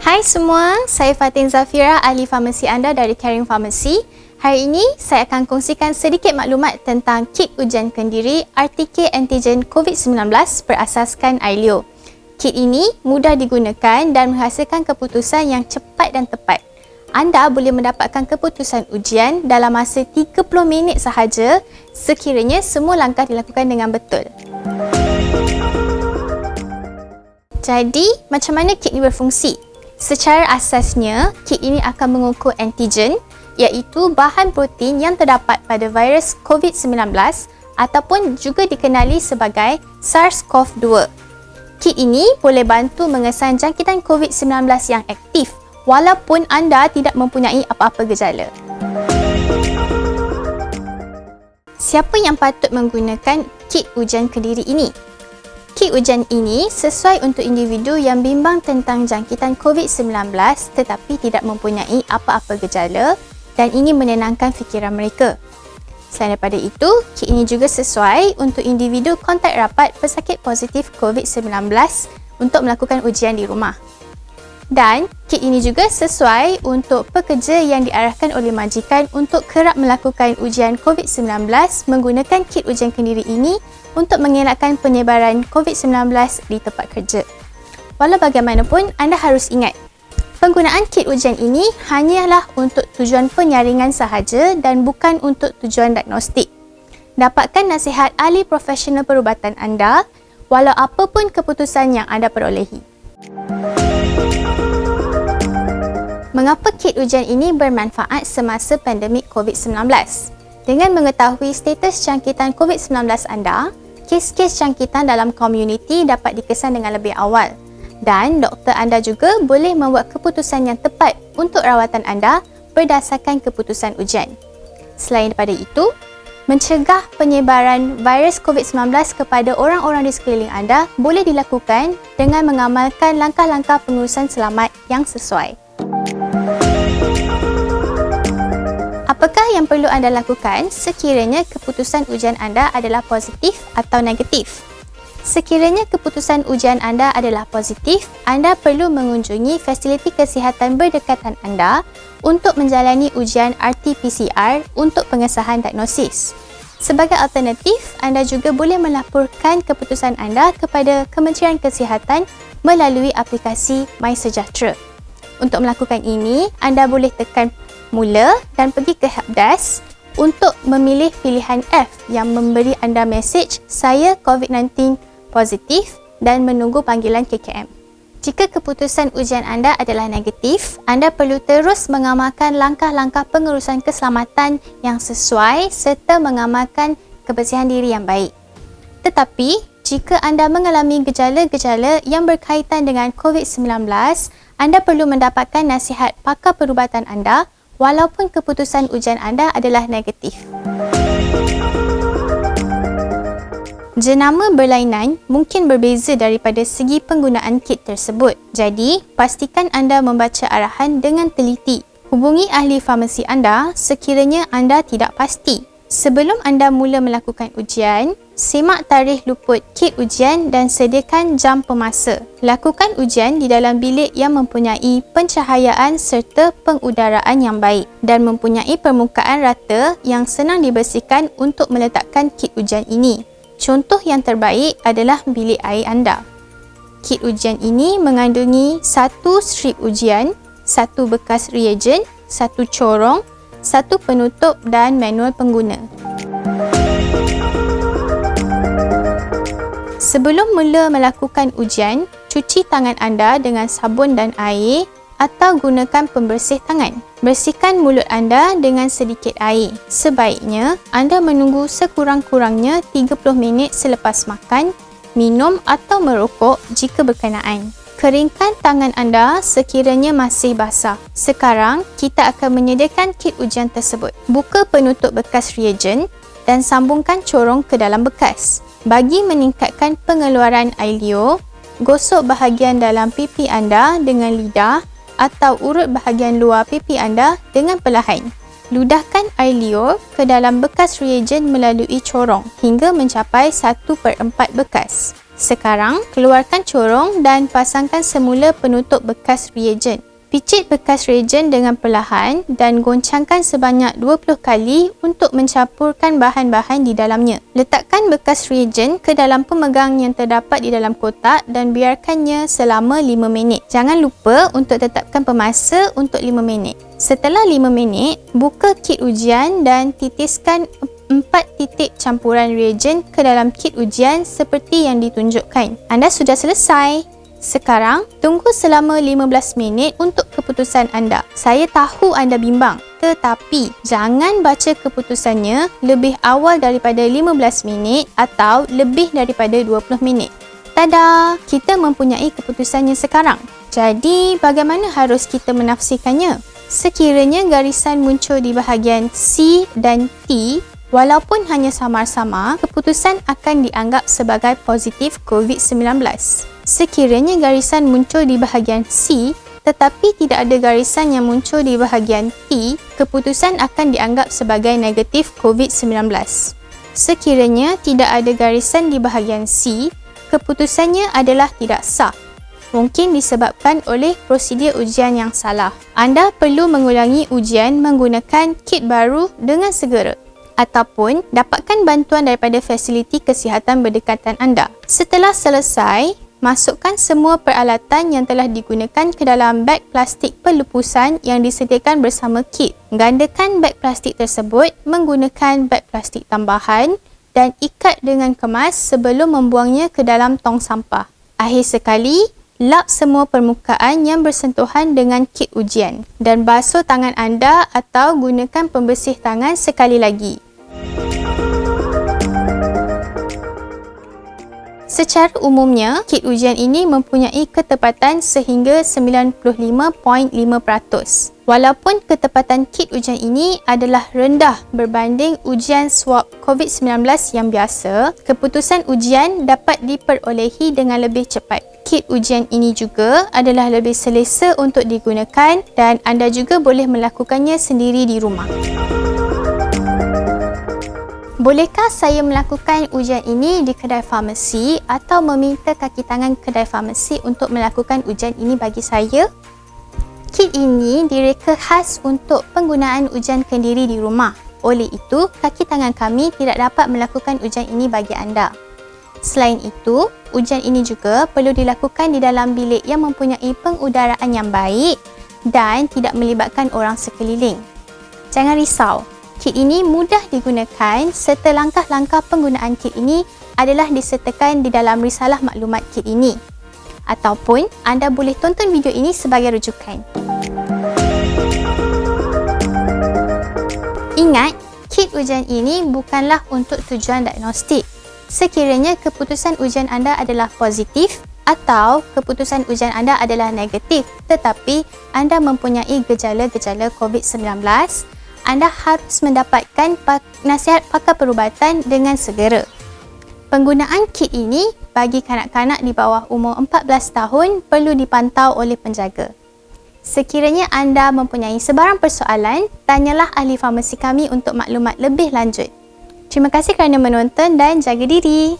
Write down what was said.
Hai semua, saya Fatin Zafira, ahli farmasi anda dari Caring Pharmacy. Hari ini, saya akan kongsikan sedikit maklumat tentang kit ujian kendiri RTK Antigen COVID-19 berasaskan Ailio. Kit ini mudah digunakan dan menghasilkan keputusan yang cepat dan tepat. Anda boleh mendapatkan keputusan ujian dalam masa 30 minit sahaja sekiranya semua langkah dilakukan dengan betul. Jadi, macam mana kit ini berfungsi? Secara asasnya, kit ini akan mengukur antigen, iaitu bahan protein yang terdapat pada virus COVID-19 ataupun juga dikenali sebagai SARS-CoV-2. Kit ini boleh bantu mengesan jangkitan COVID-19 yang aktif walaupun anda tidak mempunyai apa-apa gejala. Siapa yang patut menggunakan kit ujian kendiri ini? Kit ujian ini sesuai untuk individu yang bimbang tentang jangkitan COVID-19 tetapi tidak mempunyai apa-apa gejala dan ingin menenangkan fikiran mereka. Selain daripada itu, kit ini juga sesuai untuk individu kontak rapat pesakit positif COVID-19 untuk melakukan ujian di rumah. Dan kit ini juga sesuai untuk pekerja yang diarahkan oleh majikan untuk kerap melakukan ujian COVID-19 menggunakan kit ujian kendiri ini untuk mengelakkan penyebaran COVID-19 di tempat kerja. Walau bagaimanapun, anda harus ingat, penggunaan kit ujian ini hanyalah untuk tujuan penyaringan sahaja dan bukan untuk tujuan diagnostik. Dapatkan nasihat ahli profesional perubatan anda walau apapun keputusan yang anda perolehi. Mengapa kit ujian ini bermanfaat semasa pandemik COVID-19? Dengan mengetahui status jangkitan COVID-19 anda, kes-kes jangkitan dalam komuniti dapat dikesan dengan lebih awal dan doktor anda juga boleh membuat keputusan yang tepat untuk rawatan anda berdasarkan keputusan ujian. Selain daripada itu, mencegah penyebaran virus COVID-19 kepada orang-orang di sekeliling anda boleh dilakukan dengan mengamalkan langkah-langkah pengurusan selamat yang sesuai. Apakah yang perlu anda lakukan sekiranya keputusan ujian anda adalah positif atau negatif? Sekiranya keputusan ujian anda adalah positif, anda perlu mengunjungi fasiliti kesihatan berdekatan anda untuk menjalani ujian RT-PCR untuk pengesahan diagnosis. Sebagai alternatif, anda juga boleh melaporkan keputusan anda kepada Kementerian Kesihatan melalui aplikasi MySejahtera. Untuk melakukan ini, anda boleh tekan mula dan pergi ke helpdesk untuk memilih pilihan F yang memberi anda mesej saya COVID-19 positif dan menunggu panggilan KKM. Jika keputusan ujian anda adalah negatif, anda perlu terus mengamalkan langkah-langkah pengurusan keselamatan yang sesuai serta mengamalkan kebersihan diri yang baik. Tetapi, jika anda mengalami gejala-gejala yang berkaitan dengan COVID-19, anda perlu mendapatkan nasihat pakar perubatan anda walaupun keputusan ujian anda adalah negatif. Jenama berlainan mungkin berbeza daripada segi penggunaan kit tersebut. Jadi, pastikan anda membaca arahan dengan teliti. Hubungi ahli farmasi anda sekiranya anda tidak pasti. Sebelum anda mula melakukan ujian, semak tarikh luput kit ujian dan sediakan jam pemasa. Lakukan ujian di dalam bilik yang mempunyai pencahayaan serta pengudaraan yang baik dan mempunyai permukaan rata yang senang dibersihkan untuk meletakkan kit ujian ini. Contoh yang terbaik adalah bilik air anda. Kit ujian ini mengandungi 1 strip ujian, 1 bekas reagen, 1 corong, 1 penutup dan manual pengguna. Sebelum mula melakukan ujian, cuci tangan anda dengan sabun dan air atau gunakan pembersih tangan. Bersihkan mulut anda dengan sedikit air. Sebaiknya, anda menunggu sekurang-kurangnya 30 minit selepas makan, minum atau merokok jika berkenaan. Keringkan tangan anda sekiranya masih basah. Sekarang, kita akan menyediakan kit ujian tersebut. Buka penutup bekas reagen dan sambungkan corong ke dalam bekas. Bagi meningkatkan pengeluaran Ailio, gosok bahagian dalam pipi anda dengan lidah atau urut bahagian luar pipi anda dengan perlahan. Ludahkan air liur ke dalam bekas reagen melalui corong hingga mencapai 1/4 bekas. Sekarang, keluarkan corong dan pasangkan semula penutup bekas reagen. Picit bekas reagen dengan perlahan dan goncangkan sebanyak 20 kali untuk mencampurkan bahan-bahan di dalamnya. Letakkan bekas reagen ke dalam pemegang yang terdapat di dalam kotak dan biarkannya selama 5 minit. Jangan lupa untuk tetapkan pemasa untuk 5 minit. Setelah 5 minit, buka kit ujian dan titiskan 4 titik campuran reagen ke dalam kit ujian seperti yang ditunjukkan. Anda sudah selesai. Sekarang, tunggu selama 15 minit untuk keputusan anda. Saya tahu anda bimbang, tetapi jangan baca keputusannya lebih awal daripada 15 minit atau lebih daripada 20 minit. Tada! Kita mempunyai keputusannya sekarang. Jadi, bagaimana harus kita menafsirkannya? Sekiranya garisan muncul di bahagian C dan T, walaupun hanya samar-samar, keputusan akan dianggap sebagai positif COVID-19. Sekiranya garisan muncul di bahagian C tetapi tidak ada garisan yang muncul di bahagian T, keputusan akan dianggap sebagai negatif COVID-19. Sekiranya tidak ada garisan di bahagian C, keputusannya adalah tidak sah. Mungkin disebabkan oleh prosedur ujian yang salah. Anda perlu mengulangi ujian menggunakan kit baru dengan segera ataupun dapatkan bantuan daripada fasiliti kesihatan berdekatan anda. Setelah selesai, masukkan semua peralatan yang telah digunakan ke dalam beg plastik pelupusan yang disediakan bersama kit. Gandakan beg plastik tersebut menggunakan beg plastik tambahan dan ikat dengan kemas sebelum membuangnya ke dalam tong sampah. Akhir sekali, lap semua permukaan yang bersentuhan dengan kit ujian dan basuh tangan anda atau gunakan pembersih tangan sekali lagi. Secara umumnya, kit ujian ini mempunyai ketepatan sehingga 95.5%. Walaupun ketepatan kit ujian ini adalah rendah berbanding ujian swab COVID-19 yang biasa, keputusan ujian dapat diperolehi dengan lebih cepat. Kit ujian ini juga adalah lebih selesa untuk digunakan dan anda juga boleh melakukannya sendiri di rumah. Bolehkah saya melakukan ujian ini di kedai farmasi atau meminta kaki tangan kedai farmasi untuk melakukan ujian ini bagi saya? Kit ini direka khas untuk penggunaan ujian kendiri di rumah. Oleh itu, kaki tangan kami tidak dapat melakukan ujian ini bagi anda. Selain itu, ujian ini juga perlu dilakukan di dalam bilik yang mempunyai pengudaraan yang baik dan tidak melibatkan orang sekeliling. Jangan risau. Kit ini mudah digunakan serta langkah-langkah penggunaan kit ini adalah disertakan di dalam risalah maklumat kit ini. Ataupun anda boleh tonton video ini sebagai rujukan. Ingat, kit ujian ini bukanlah untuk tujuan diagnostik. Sekiranya keputusan ujian anda adalah positif atau keputusan ujian anda adalah negatif tetapi anda mempunyai gejala-gejala COVID-19, anda harus mendapatkan nasihat pakar perubatan dengan segera. Penggunaan kit ini bagi kanak-kanak di bawah umur 14 tahun perlu dipantau oleh penjaga. Sekiranya anda mempunyai sebarang persoalan, tanyalah ahli farmasi kami untuk maklumat lebih lanjut. Terima kasih kerana menonton dan jaga diri.